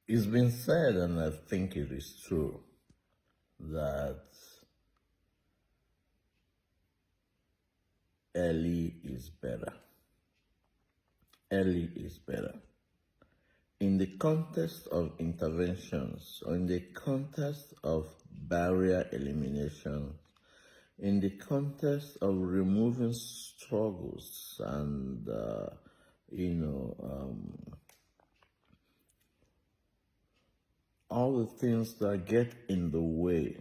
It's been said, and I think it is true, that early is better. Early is better. In the context of interventions, or in the context of barrier elimination, in the context of removing struggles and, all the things that get in the way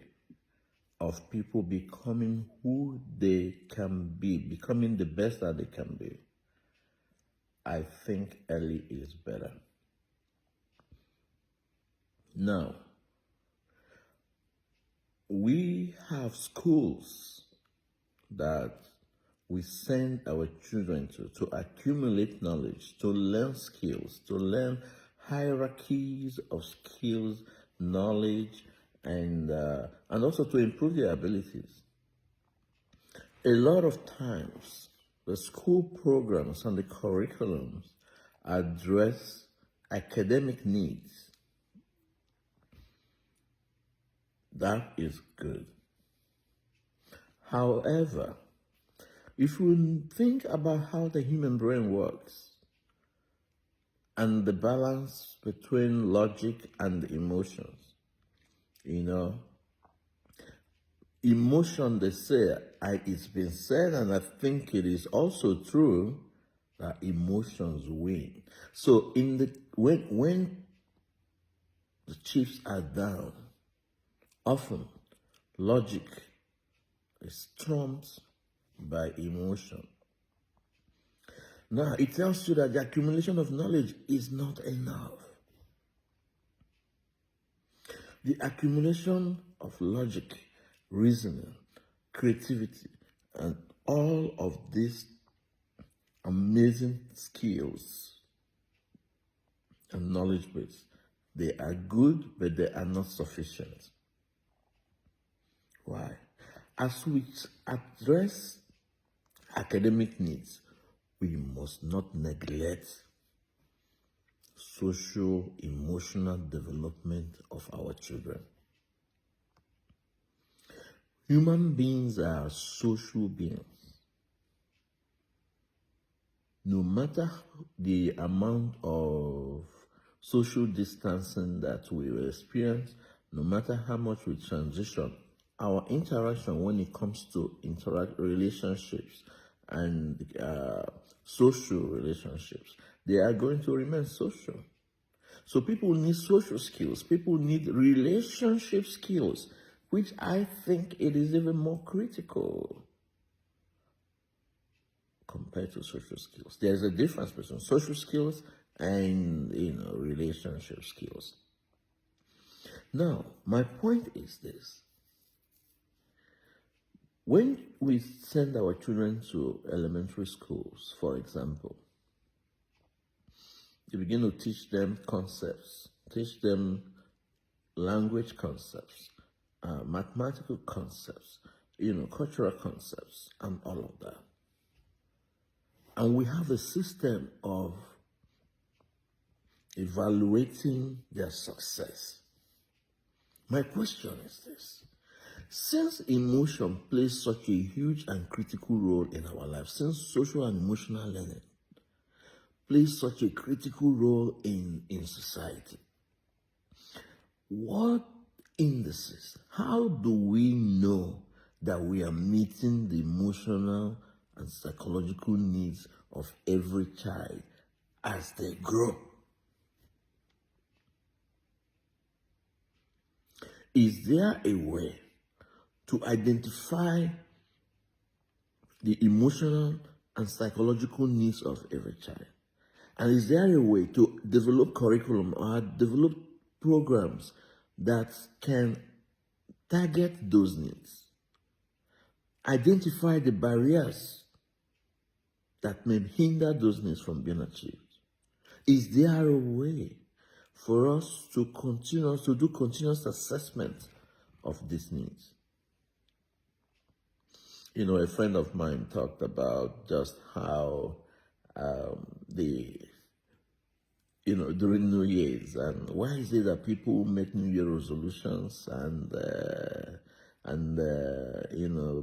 of people becoming who they can be, becoming the best that they can be, I think early is better. Now, we have schools that we send our children to accumulate knowledge, to learn skills, to learn hierarchies of skills, knowledge, and also to improve their abilities. A lot of times, the school programs and the curriculums address academic needs. That is good. However, if we think about how the human brain works and the balance between logic and emotions, emotion, they say, it's been said, and I think it is also true, that emotions win. So when the chiefs are down, often logic is trumped by emotion. Now, it tells you that the accumulation of knowledge is not enough. The accumulation of logic, reasoning, creativity, and all of these amazing skills and knowledge base, they are good, but they are not sufficient. Why? As we address academic needs, we must not neglect social, emotional development of our children. Human beings are social beings. No matter the amount of social distancing that we will experience, no matter how much we transition, our interaction when it comes to relationships and social relationships, they are going to remain social. So people need social skills. People need relationship skills, which I think it is even more critical compared to social skills. There's a difference between social skills and relationship skills. Now, my point is this. When we send our children to elementary schools, for example, you begin to teach them concepts, teach them language concepts, mathematical concepts, cultural concepts, and all of that. And we have a system of evaluating their success. My question is this. Since emotion plays such a huge and critical role in our lives, since social and emotional learning plays such a critical role in society, what indices, how do we know that we are meeting the emotional and psychological needs of every child as they grow? Is there a way to identify the emotional and psychological needs of every child? And is there a way to develop curriculum or develop programs that can target those needs? Identify the barriers that may hinder those needs from being achieved. Is there a way for us to do continuous assessment of these needs? A friend of mine talked about just how the during New Year's. And why is it that people make New Year resolutions and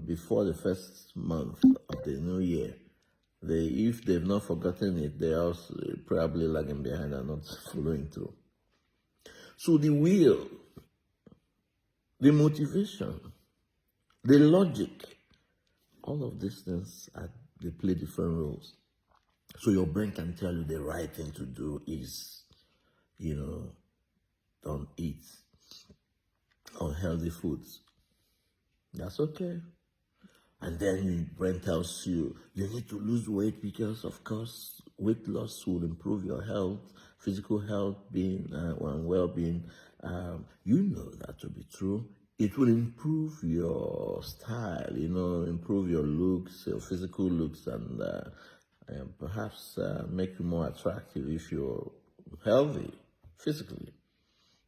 before the first month of the new year, if they've not forgotten it, they are also probably lagging behind and not following through. So the will, the motivation, the logic, all of these things, they play different roles. So your brain can tell you the right thing to do is, don't eat unhealthy foods. That's okay. And then your brain tells you need to lose weight because, of course, weight loss will improve your health, physical health, and well-being. You know that to be true. It will improve your style, improve your looks, your physical looks, and perhaps make you more attractive if you're healthy physically.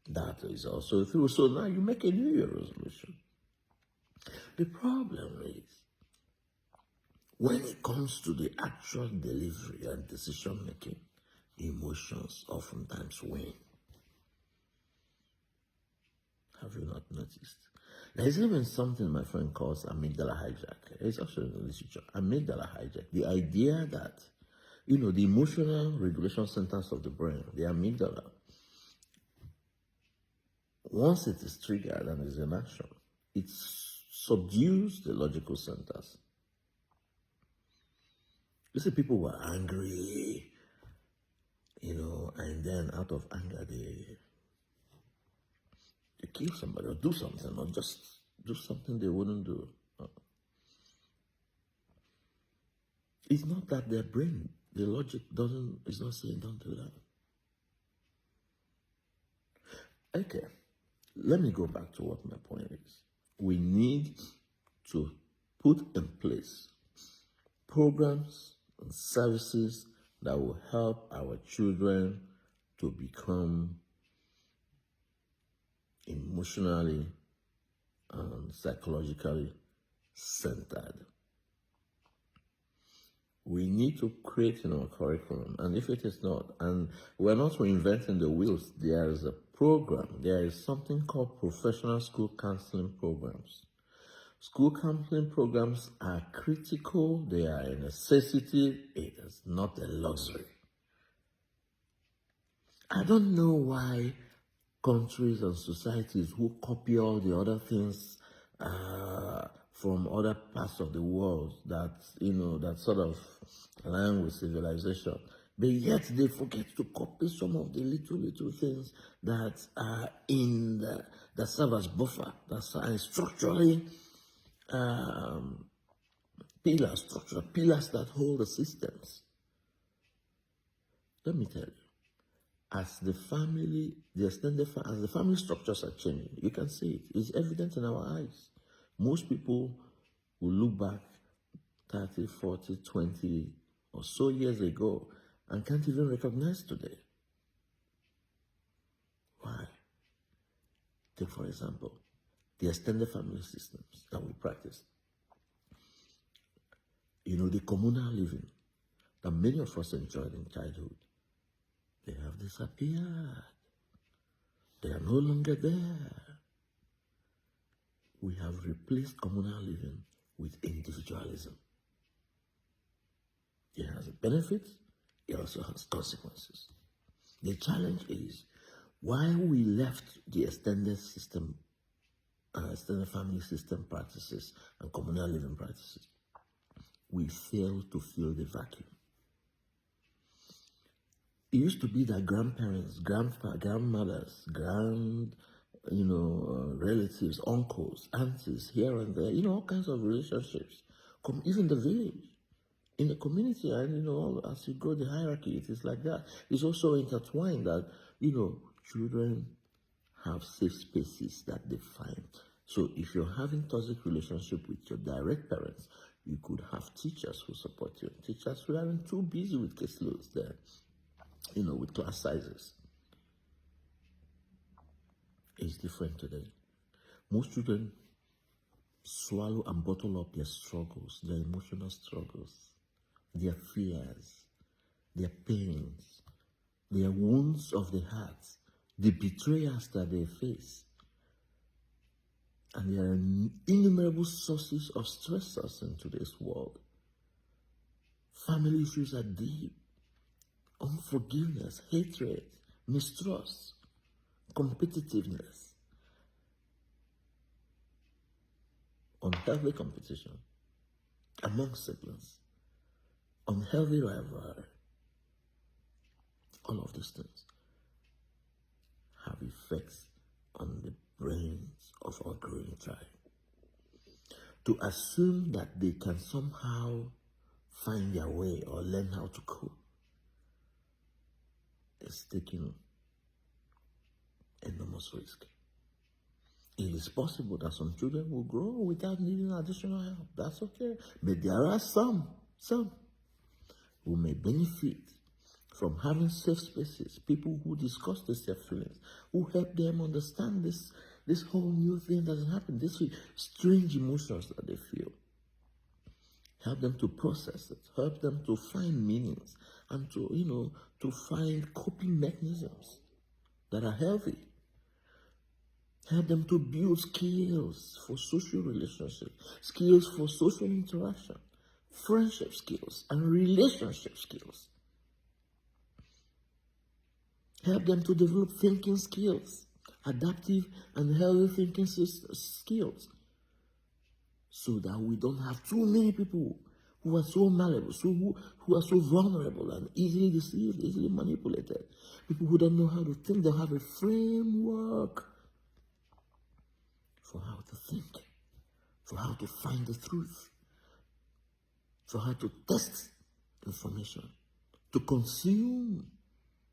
That is also true. So now you make a New Year resolution. The problem is, when it comes to the actual delivery and decision making, emotions oftentimes win. Have you not noticed? There's even something my friend calls amygdala hijack. It's actually in the literature. Amygdala hijack. The idea that, the emotional regulation centers of the brain, the amygdala, once it is triggered and is in action, it subdues the logical centers. You see, people were angry, and then out of anger, they kill somebody or do something, or just do something they wouldn't do. It's not that their brain, the logic is not saying don't do that. Okay, let me go back to what my point is. We need to put in place programs and services that will help our children to become emotionally and psychologically centered. We need to create a curriculum, and if it is not, and we're not reinventing the wheels, there is a program, there is something called professional school counseling programs. School counseling programs are critical, they are a necessity, it is not a luxury. I don't know why countries and societies who copy all the other things from other parts of the world that, that sort of align with civilization, but yet they forget to copy some of the little things that are that serve as buffer, that are structurally pillars that hold the systems. Let me tell you, as the family structures are changing, you can see it. It's evident in our eyes. Most people will look back 30, 40, 20 or so years ago and can't even recognize today. Why? Take, for example, the extended family systems that we practice. The communal living that many of us enjoyed in childhood, they have disappeared. They are no longer there. We have replaced communal living with individualism. It has benefits, it also has consequences. The challenge is why we left the extended system, extended family system practices and communal living practices. We fail to fill the vacuum. It used to be that grandparents, grandmothers, relatives, uncles, aunties, here and there, all kinds of relationships, even the village, in the community, and as you grow the hierarchy, it is like that. It's also intertwined that, children have safe spaces that they find. So if you're having toxic relationship with your direct parents, you could have teachers who support you. Teachers who aren't too busy with caseloads there, with class sizes. It's different today. Most children swallow and bottle up their struggles, their emotional struggles, their fears, their pains, their wounds of the heart, the betrayals that they face. And there are innumerable sources of stressors in today's world. Family issues are deep. Unforgiveness, hatred, mistrust, competitiveness, unhealthy competition among siblings, unhealthy rivalry. All of these things have effects on the brains of our growing child. To assume that they can somehow find their way or learn how to cope is taking enormous risk. It is possible that some children will grow without needing additional help. That's okay. But there are some who may benefit from having safe spaces, people who discuss their feelings, who help them understand this whole new thing that has happened, these strange emotions that they feel. Help them to process it, help them to find meanings, and to find coping mechanisms that are healthy. Help them to build skills for social relationships, skills for social interaction, friendship skills, and relationship skills. Help them to develop thinking skills, adaptive and healthy thinking skills, so that we don't have too many people who are so malleable, who are so vulnerable and easily deceived, easily manipulated. People who don't know how to think, don't have a framework for how to think, for how to find the truth, for how to test information, to consume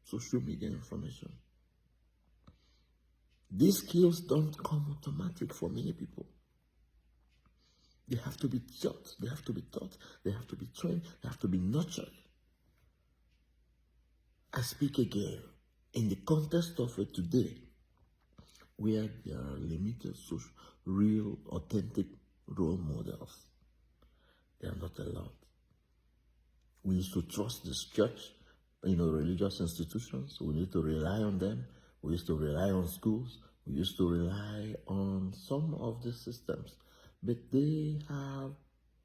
social media information. These skills don't come automatic for many people. They have to be taught, they have to be taught, they have to be trained, they have to be nurtured. I speak again in the context of it today, where there are limited social, real, authentic role models. They are not allowed. We used to trust this church, religious institutions. We need to rely on them. We used to rely on schools. We used to rely on some of the systems. But they have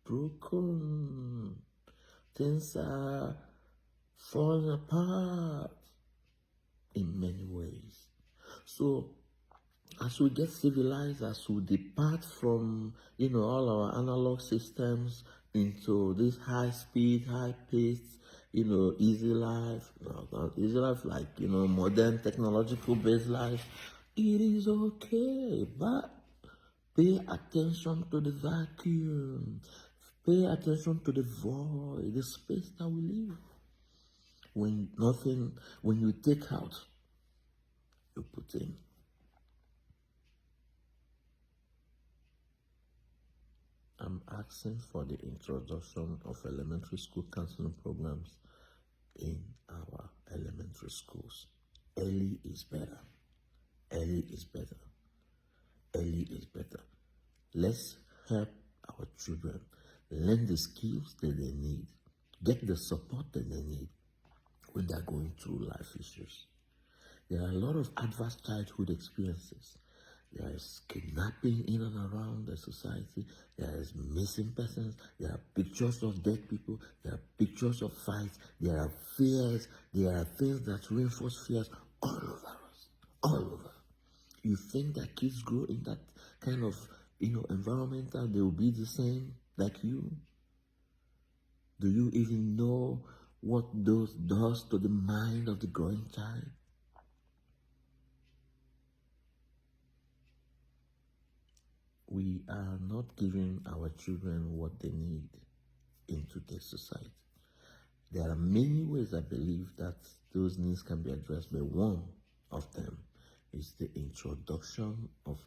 broken. Things are falling apart in many ways. So, as we get civilized, as we depart from, all our analog systems into this high-speed, high-paced, easy life, not easy life like, modern technological-based life, it is okay, but pay attention to the vacuum. Pay attention to the void, the space that we live. When you take out, you put in. I'm asking for the introduction of elementary school counseling programs in our elementary schools. Early is better. Early is better. Early is better. Let's help our children learn the skills that they need, get the support that they need when they're going through life issues. There are a lot of adverse childhood experiences. There is kidnapping in and around the society. There is missing persons. There are pictures of dead people. There are pictures of fights. There are fears. There are things that reinforce fears all over us. All over. You think that kids grow in that kind of, environment that they will be the same like you? Do you even know what those does to the mind of the growing child? We are not giving our children what they need in today's society. There are many ways I believe that those needs can be addressed, but one of them is the introduction of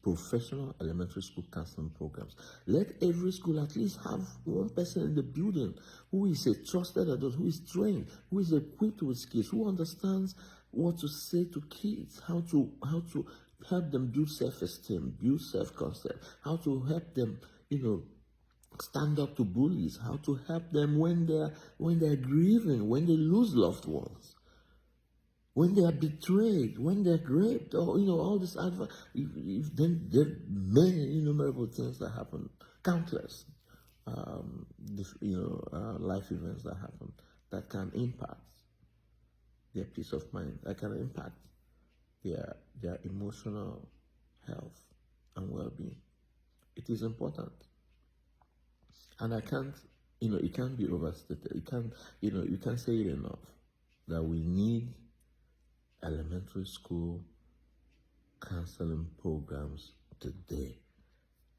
professional elementary school counseling programs. Let every school at least have one person in the building who is a trusted adult, who is trained, who is equipped with skills, who understands what to say to kids, how to help them build self-esteem, build self-concept, how to help them, stand up to bullies, how to help them when they're grieving, when they lose loved ones. when they are betrayed, when they're raped, or all this advice, then there are many innumerable things that happen, countless, life events that happen that can impact their peace of mind, that can impact their emotional health and well-being. It is important, and it can't be overstated. You can't say it enough that we need elementary school counseling programs today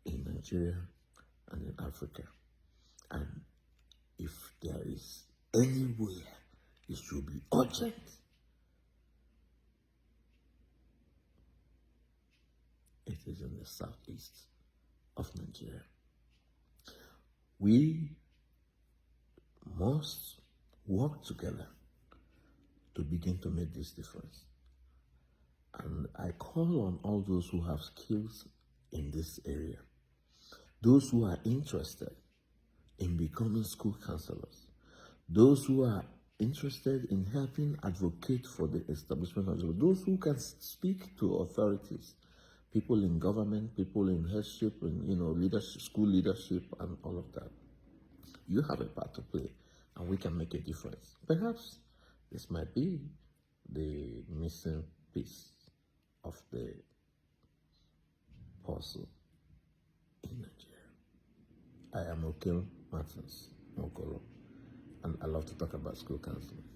in Nigeria and in Africa. And if there is anywhere it should be urgent, it is in the southeast of Nigeria. We must work together to begin to make this difference. And I call on all those who have skills in this area, those who are interested in becoming school counselors, those who are interested in helping advocate for the establishment of school, those who can speak to authorities, people in government, people in headship, and leadership, school leadership, and all of that. You have a part to play, and we can make a difference. Perhaps this might be the missing piece of the puzzle in Nigeria. I am Okel Martins Mokolo, and I love to talk about school counseling.